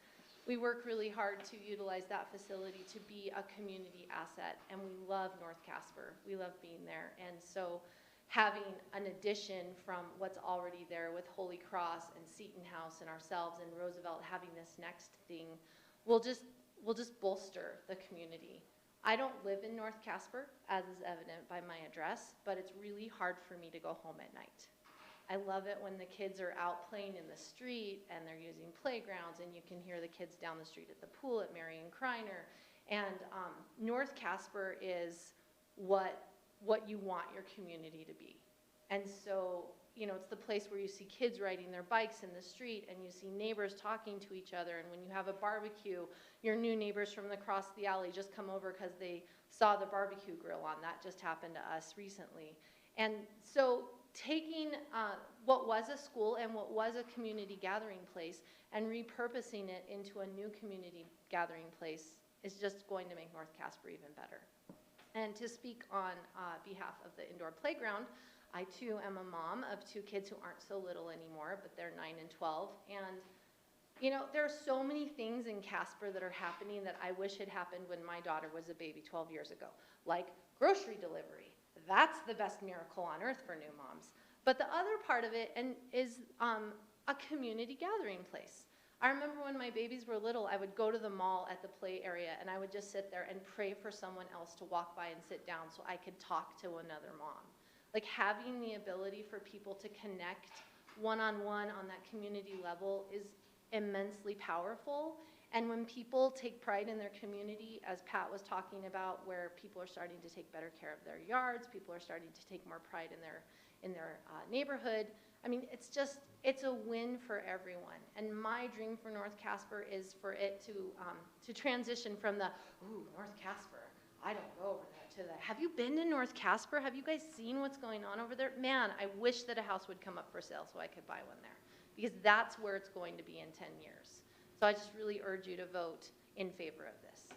we work really hard to utilize that facility to be a community asset, and we love North Casper. We love being there, and so having an addition from what's already there with Holy Cross and Seton House and ourselves and Roosevelt having this next thing will just bolster the community. I don't live in North Casper, as is evident by my address, but it's really hard for me to go home at night. I love it when the kids are out playing in the street and they're using playgrounds, and you can hear the kids down the street at the pool at Marion Kreiner. And North Casper is what you want your community to be. And so, you know, it's the place where you see kids riding their bikes in the street, and you see neighbors talking to each other. And when you have a barbecue, your new neighbors from across the alley just come over because they saw the barbecue grill on. That just happened to us recently. And so taking what was a school and what was a community gathering place and repurposing it into a new community gathering place is just going to make North Casper even better. And to speak on behalf of the indoor playground, I too am a mom of two kids who aren't so little anymore, but they're 9 and 12. And you know, there are so many things in Casper that are happening that I wish had happened when my daughter was a baby 12 years ago, like grocery delivery. That's the best miracle on earth for new moms. But the other part of it is a community gathering place. I remember when my babies were little, I would go to the mall at the play area, and I would just sit there and pray for someone else to walk by and sit down so I could talk to another mom. Like, having the ability for people to connect one-on-one on that community level is immensely powerful. And when people take pride in their community, as Pat was talking about, where people are starting to take better care of their yards, people are starting to take more pride in their neighborhood. I mean, it's a win for everyone. And my dream for North Casper is for it to transition from the, ooh, North Casper, I don't go over that, to the, have you been to North Casper? Have you guys seen what's going on over there? Man, I wish that a house would come up for sale so I could buy one there, because that's where it's going to be in 10 years. So I just really urge you to vote in favor of this.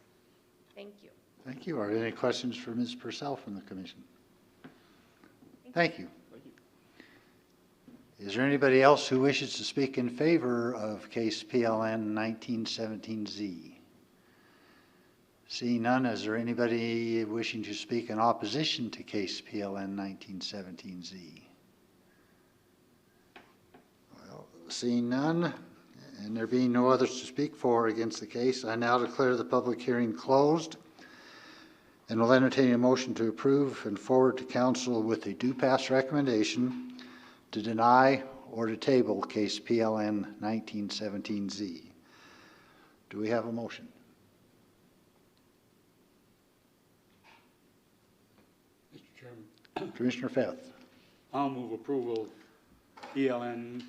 Thank you. Thank you. Are there any questions for Ms. Purcell from the commission? Thank you. Thank you. Is there anybody else who wishes to speak in favor of case PLN 1917Z? Seeing none, is there anybody wishing to speak in opposition to case PLN 1917Z? Well, seeing none, and there being no others to speak for or against the case, I now declare the public hearing closed and will entertain a motion to approve and forward to council with a due pass recommendation to deny or to table case PLN 1917Z. Do we have a motion? Mr. Chairman, Commissioner Feth. I'll move approval of ELN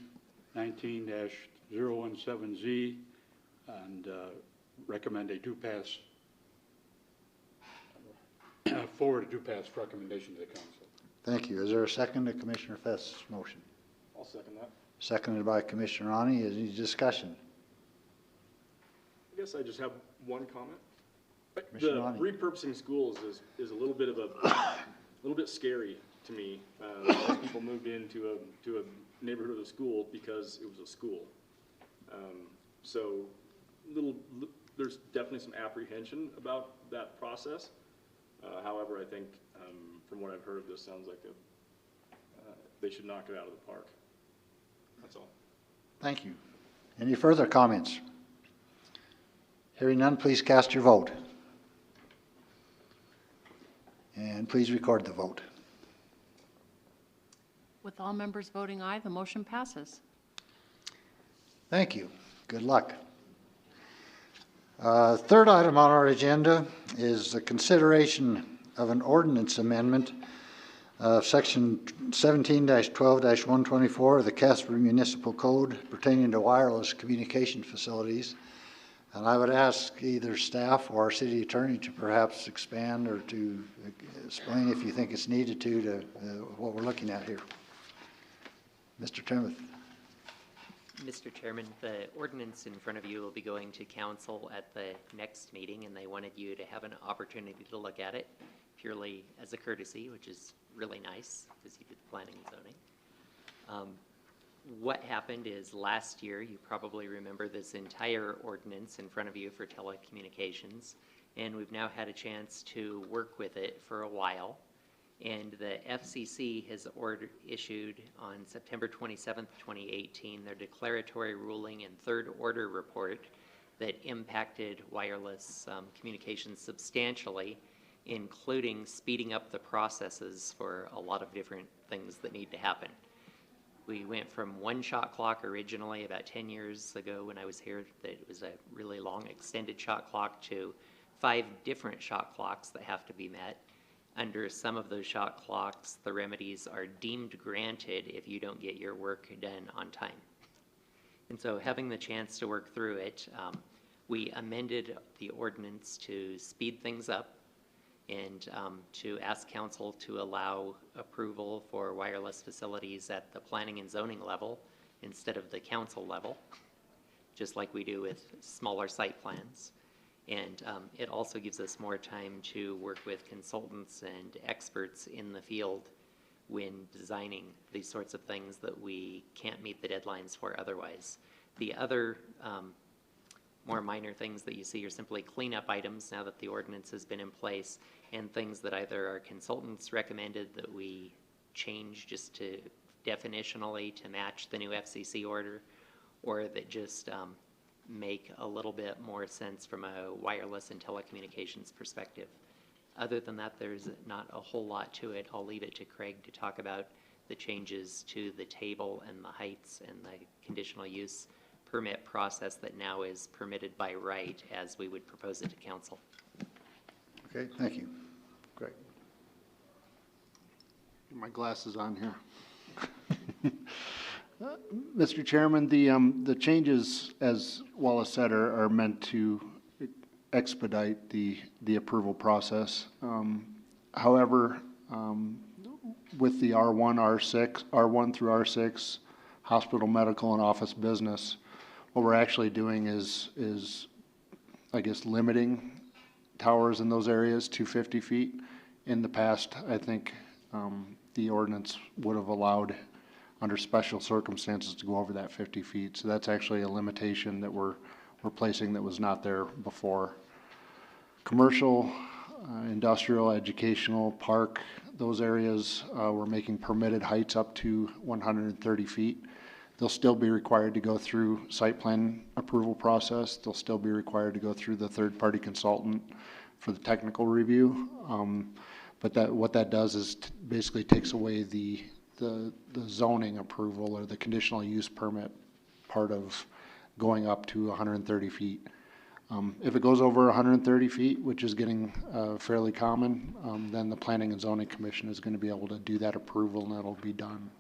19-017Z and recommend a due pass, forward a due pass recommendation to the council. Thank you. Is there a second to Commissioner Feth's motion? I'll second that. Seconded by Commissioner Ronnie. Is any discussion? I guess I just have one comment. The Commissioner Ronnie. repurposing schools is a little bit of a little bit scary to me. A lot of people moved into a neighborhood of a school because it was a school. So there's definitely some apprehension about that process. However, I think from what I've heard, this sounds like they should knock it out of the park. That's all. Thank you. Any further comments? Hearing none, please cast your vote. And please record the vote. With all members voting aye, the motion passes. Thank you. Good luck. Third item on our agenda is the consideration of an ordinance amendment of Section 17-12-124 of the Casper Municipal Code pertaining to wireless communication facilities. And I would ask either staff or our city attorney to perhaps expand or to explain, if you think it's needed to what we're looking at here. Mr. Timoth. Mr. Chairman, the ordinance in front of you will be going to council at the next meeting, and they wanted you to have an opportunity to look at it purely as a courtesy, which is really nice because you did the planning and zoning. What happened is last year, you probably remember this entire ordinance in front of you for telecommunications, and we've now had a chance to work with it for a while. And the FCC has issued on September 27th, 2018, their declaratory ruling and third order report that impacted wireless communications substantially, including speeding up the processes for a lot of different things that need to happen. We went from one shot clock originally about 10 years ago when I was here, that it was a really long extended shot clock, to 5 different shot clocks that have to be met. Under some of those shot clocks, the remedies are deemed granted if you don't get your work done on time. And so having the chance to work through it, we amended the ordinance to speed things up and to ask council to allow approval for wireless facilities at the planning and zoning level instead of the council level, just like we do with smaller site plans. And it also gives us more time to work with consultants and experts in the field when designing these sorts of things that we can't meet the deadlines for otherwise. The other more minor things that you see are simply cleanup items now that the ordinance has been in place, and things that either our consultants recommended that we change just to definitionally to match the new FCC order, or that just make a little bit more sense from a wireless and telecommunications perspective. Other than that, there's not a whole lot to it. I'll leave it to Craig to talk about the changes to the table and the heights and the conditional use permit process that now is permitted by right as we would propose it to council. Okay, thank you. Great. Get my glasses on here. Mr. Chairman, the changes, as Wallace said, are meant to expedite the approval process. However, with the R1 through R6, hospital, medical, and office business, what we're actually doing is I guess, limiting towers in those areas to 50 feet. In the past, I think the ordinance would have allowed, under special circumstances, to go over that 50 feet. So that's actually a limitation that we're placing that was not there before. Commercial, industrial, educational, park, those areas, we're making permitted heights up to 130 feet. They'll still be required to go through site plan approval process. They'll still be required to go through the third-party consultant for the technical review. But what that does is basically takes away the zoning approval or the conditional use permit part of going up to 130 feet. If it goes over 130 feet, which is getting fairly common, then the Planning and Zoning Commission is going to be able to do that approval, and that'll be done.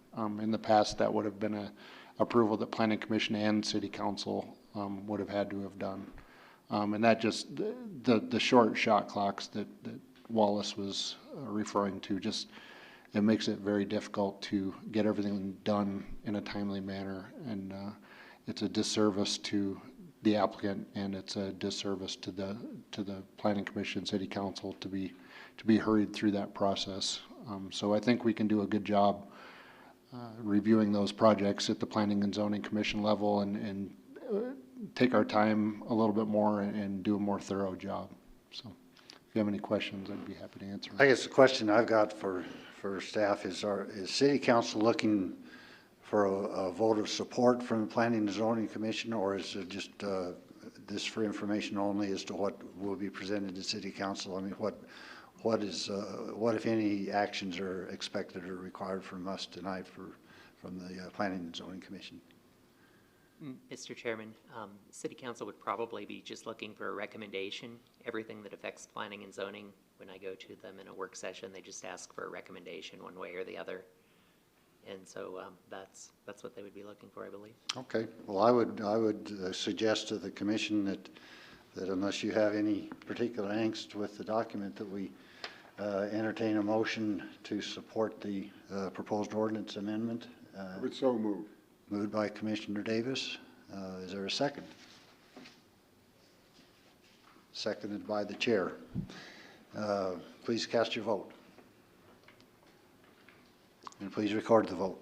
In the past, that would have been a approval that Planning Commission and City Council would have had to have done. And that just, the short shot clocks that Wallace was referring to, just, it makes it very difficult to get everything done in a timely manner. And it's a disservice to the applicant, and it's a disservice to the Planning Commission, City Council to be hurried through that process. So I think we can do a good job reviewing those projects at the Planning and Zoning Commission level and take our time a little bit more and do a more thorough job. So if you have any questions, I'd be happy to answer them. I guess the question I've got for staff is City Council looking for a vote of support from the Planning and Zoning Commission, or is it just this for information only as to what will be presented to City Council? I mean, what if any actions are expected or required from us tonight from the Planning and Zoning Commission? Mr. Chairman, City Council would probably be just looking for a recommendation. Everything that affects planning and zoning, when I go to them in a work session, they just ask for a recommendation one way or the other. And so that's what they would be looking for, I believe. Okay. Well, I would suggest to the commission that unless you have any particular angst with the document, that we entertain a motion to support the proposed ordinance amendment. I would so move. Moved by Commissioner Davis. Is there a second? Seconded by the chair. Please cast your vote. And please record the vote.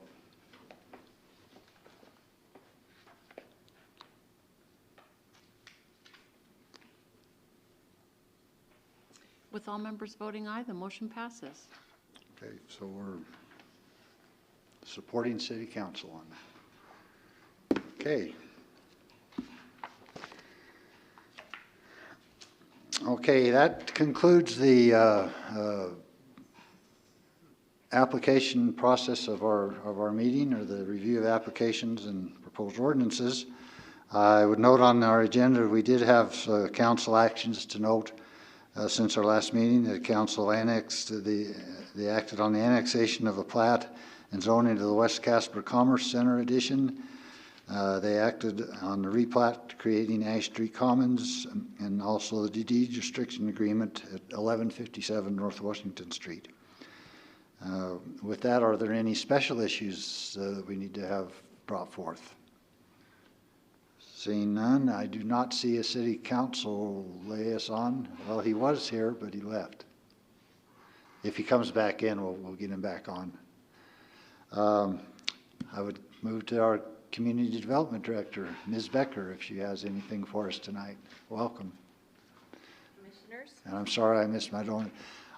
With all members voting aye, the motion passes. Okay, so we're supporting city council on that. Okay. Okay, that concludes the application process of our meeting, or the review of applications and proposed ordinances. I would note on our agenda, we did have council actions to note since our last meeting. The council annexed, they acted on the annexation of a plat and zoning to the West Casper Commerce Center addition. They acted on the replat creating Ash Street Commons, and also the deed restriction agreement at 1157 North Washington Street. With that, are there any special issues that we need to have brought forth? Seeing none, I do not see a city council liaison. Well, he was here, but he left. If he comes back in, we'll get him back on. I would move to our Community Development Director, Ms. Becker, if she has anything for us tonight. Welcome. Commissioners? And I'm sorry I missed my donor.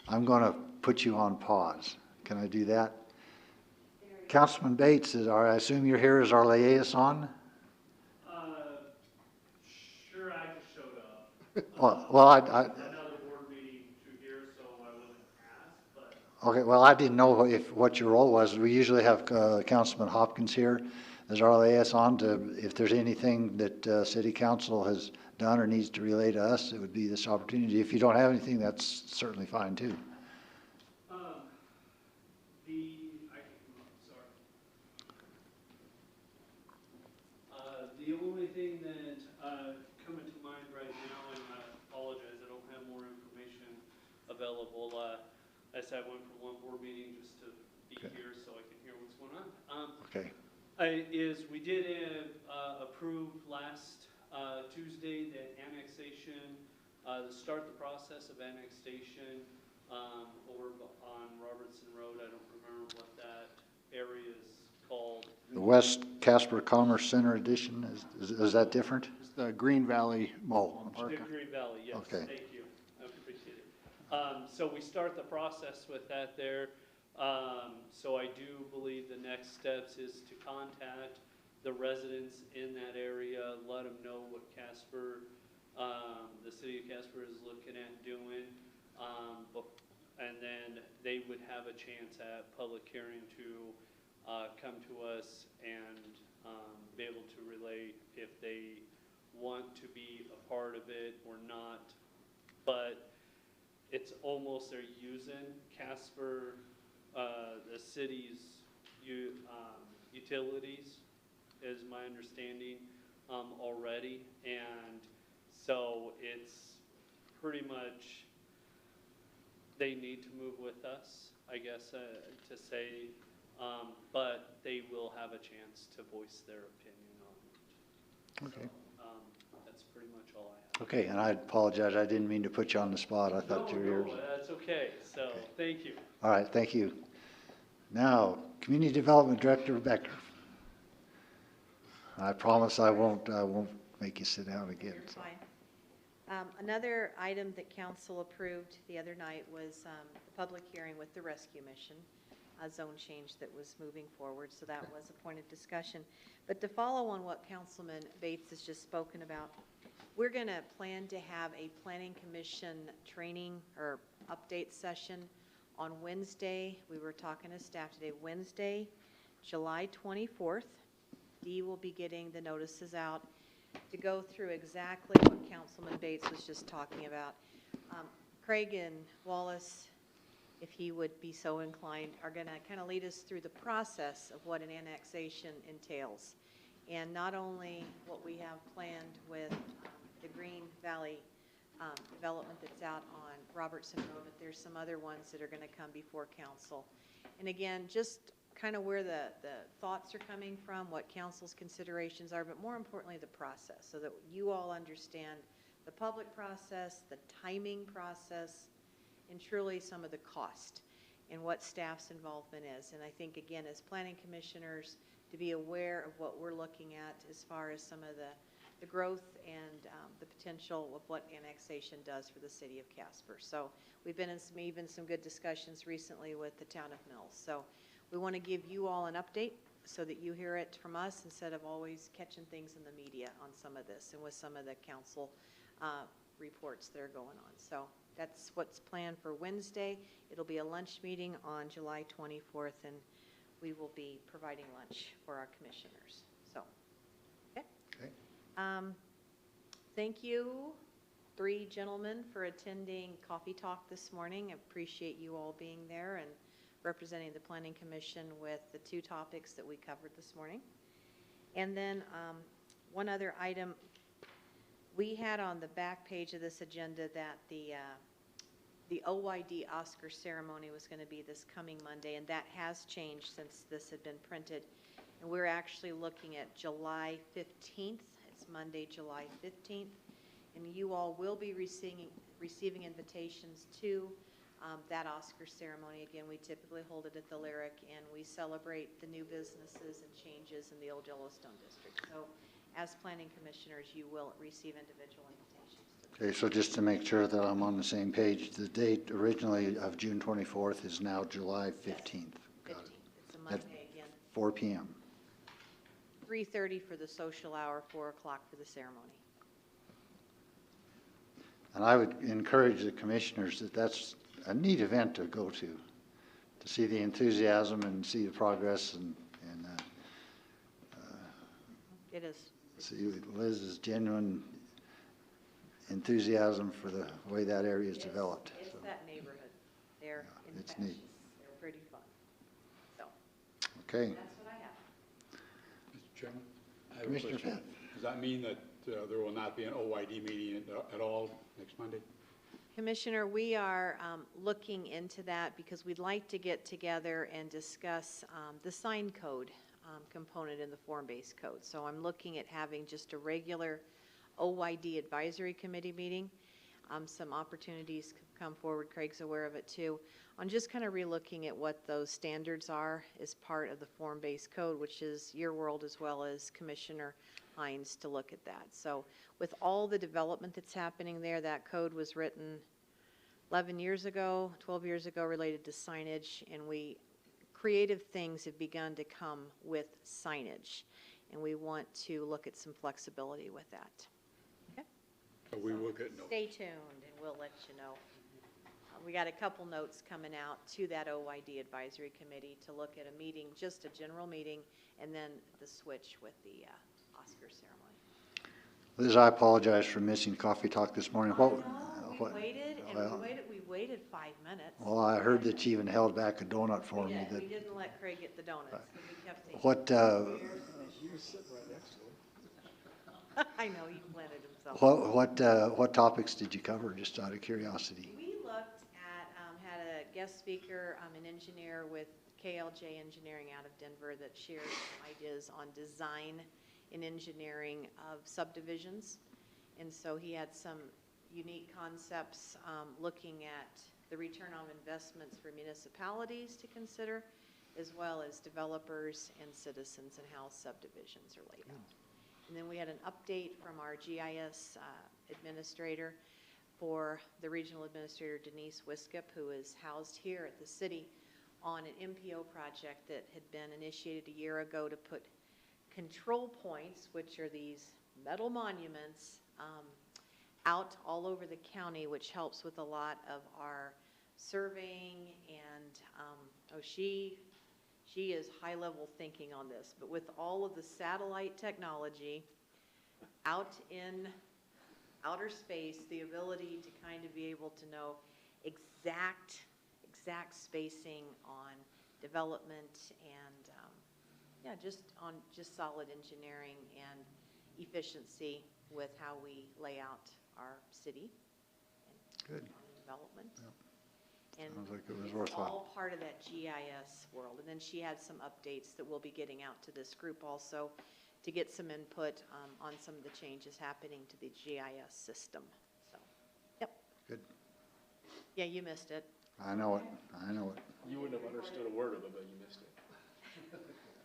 I'm going to put you on pause. Can I do that? Councilman Bates, I assume you're here as our liaison? Sure, I just showed up. Well, Another board meeting to here, so I wasn't asked, but. Okay, well, I didn't know what your role was. We usually have Councilman Hopkins here as our liaison to, if there's anything that City Council has done or needs to relay to us, it would be this opportunity. If you don't have anything, that's certainly fine too. The only thing that coming to mind right now, and I apologize, I don't have more information available. I said I went from one board meeting just to be here so I can hear what's going on. Okay. We did approve last Tuesday that annexation, start the process of annexation over on Robertson Road. I don't remember what that area is called. The West Casper Commerce Center edition, is that different? It's the Green Valley Mall. The Green Valley, yes. Okay. Thank you. I appreciate it. So we start the process with that there. So I do believe the next steps is to contact the residents in that area, let them know what Casper, the city of Casper is looking at doing. And then they would have a chance at public hearing to come to us and be able to relay if they want to be a part of it or not. But it's almost they're using Casper, the city's utilities, is my understanding, already. And so it's pretty much they need to move with us, I guess, to say. But they will have a chance to voice their opinion on it. Okay. So, that's pretty much all I have. Okay, and I apologize, I didn't mean to put you on the spot. I thought you were here. No, that's okay. So, Okay. Thank you. All right, thank you. Now, Community Development Director Becker. I promise I won't make you sit down again. You're fine. Another item that council approved the other night was the public hearing with the rescue mission, a zone change that was moving forward, so that was a point of discussion. But to follow on what Councilman Bates has just spoken about, we're going to plan to have a planning commission training or update session on Wednesday. We were talking to staff today, Wednesday, July 24th. Dee will be getting the notices out to go through exactly what Councilman Bates was just talking about. Craig and Wallace, if he would be so inclined, are going to kind of lead us through the process of what an annexation entails. And not only what we have planned with the Green Valley development that's out on Robertson Road, but there's some other ones that are going to come before council. And again, just kind of where the thoughts are coming from, what council's considerations are, but more importantly, the process, so that you all understand the public process, the timing process, and truly some of the cost and what staff's involvement is. And I think, again, as planning commissioners, to be aware of what we're looking at as far as some of the the growth and the potential of what annexation does for the city of Casper. So we've been in some good discussions recently with the town of Mills. So we want to give you all an update so that you hear it from us instead of always catching things in the media on some of this and with some of the council reports that are going on. So that's what's planned for Wednesday. It'll be a lunch meeting on July 24th, and we will be providing lunch for our commissioners. So, okay. Okay. Thank you, 3 gentlemen, for attending Coffee Talk this morning. I appreciate you all being there and representing the Planning Commission with the 2 topics that we covered this morning. And then one other item, we had on the back page of this agenda that the OYD Oscar ceremony was going to be this coming Monday, and that has changed since this had been printed. And we're actually looking at July 15th. It's Monday, July 15th. And you all will be receiving invitations to that Oscar ceremony. Again, we typically hold it at the Lyric, and we celebrate the new businesses and changes in the Old Yellowstone District. So as planning commissioners, you will receive individual invitations. Okay, so just to make sure that I'm on the same page, the date originally of June 24th is now July 15th. Yes, 15th. It's a Monday again. 4 p.m. 3:30 for the social hour, 4 o'clock for the ceremony. And I would encourage the commissioners that that's a neat event to go to see the enthusiasm and see the progress and It is. see Liz's genuine enthusiasm for the way that area is developed. It's So, that neighborhood. They're it's infectious. neat. They're pretty fun. So okay. that's what I have. Mr. Chairman, I have a Commissioner question. Fett. Does that mean that there will not be an OYD meeting at all next Monday? Commissioner, we are looking into that because we'd like to get together and discuss the sign code component in the form-based code. So I'm looking at having just a regular OYD advisory committee meeting. Some opportunities could come forward. Craig's aware of it too. On just kind of relooking at what those standards are as part of the form-based code, which is your world as well as Commissioner Hines to look at that. So with all the development that's happening there, that code was written 11 years ago, 12 years ago related to signage, and creative things have begun to come with signage, and we want to look at some flexibility with that. Okay? So we will get notice. Stay tuned, and we'll let you know. We got a couple notes coming out to that OYD advisory committee to look at a meeting, just a general meeting, and then the switch with the Oscar ceremony. Liz, I apologize for missing Coffee Talk this morning. We waited, and we waited 5 minutes. Well, I heard that you even held back a donut for me. We didn't let Craig get the donuts, because we kept thinking. What, He was sitting right next to him. I know, he planted himself. what topics did you cover, just out of curiosity? We looked at, had a guest speaker, an engineer with KLJ Engineering out of Denver that shared some ideas on design and engineering of subdivisions. And so he had some unique concepts looking at the return on investments for municipalities to consider, as well as developers and citizens and how subdivisions are laid out. And then we had an update from our GIS administrator for the regional administrator, Denise Wiskip, who is housed here at the city on an MPO project that had been initiated a year ago to put control points, which are these metal monuments, out all over the county, which helps with a lot of our surveying and, she is high-level thinking on this, but with all of the satellite technology out in outer space, the ability to kind of be able to know exact spacing on development and, just solid engineering and efficiency with how we lay out our city and Good. development. Yep. And Sounds like it was it's worthwhile. all part of that GIS world. And then she had some updates that we'll be getting out to this group also to get some input on some of the changes happening to the GIS system. So, yep. Good. Yeah, you missed it. I know it. You wouldn't have understood a word of it, but you missed it.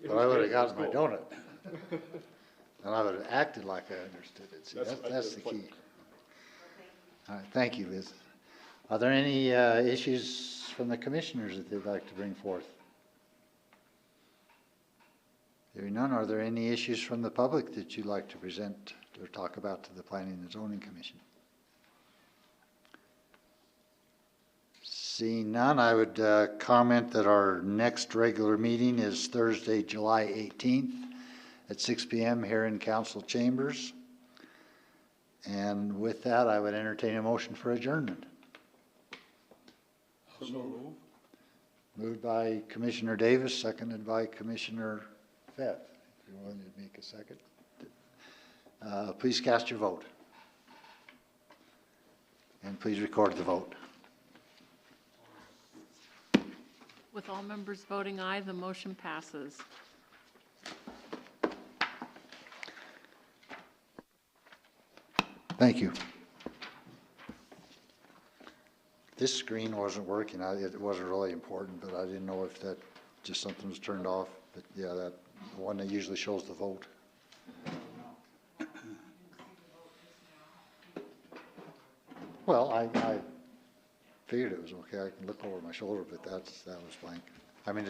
But I would have gotten my donut. And I would have acted like I understood it. See, that's the key. All right, thank you, Liz. Are there any issues from the commissioners that they'd like to bring forth? Hearing none, are there any issues from the public that you'd like to present or talk about to the Planning and Zoning Commission? Seeing none, I would comment that our next regular meeting is Thursday, July 18th at 6 p.m. here in council chambers. And with that, I would entertain a motion for adjournment. Moved by Commissioner Davis, seconded by Commissioner Fett. If you wanted to make a second. Please cast your vote. And please record the vote. With all members voting aye, the motion passes. Thank you. This screen wasn't working. It wasn't really important, but I didn't know if that just something was turned off. But yeah, that the one that usually shows the vote. Well, I figured it was okay. I can look over my shoulder, but that was blank. I mean.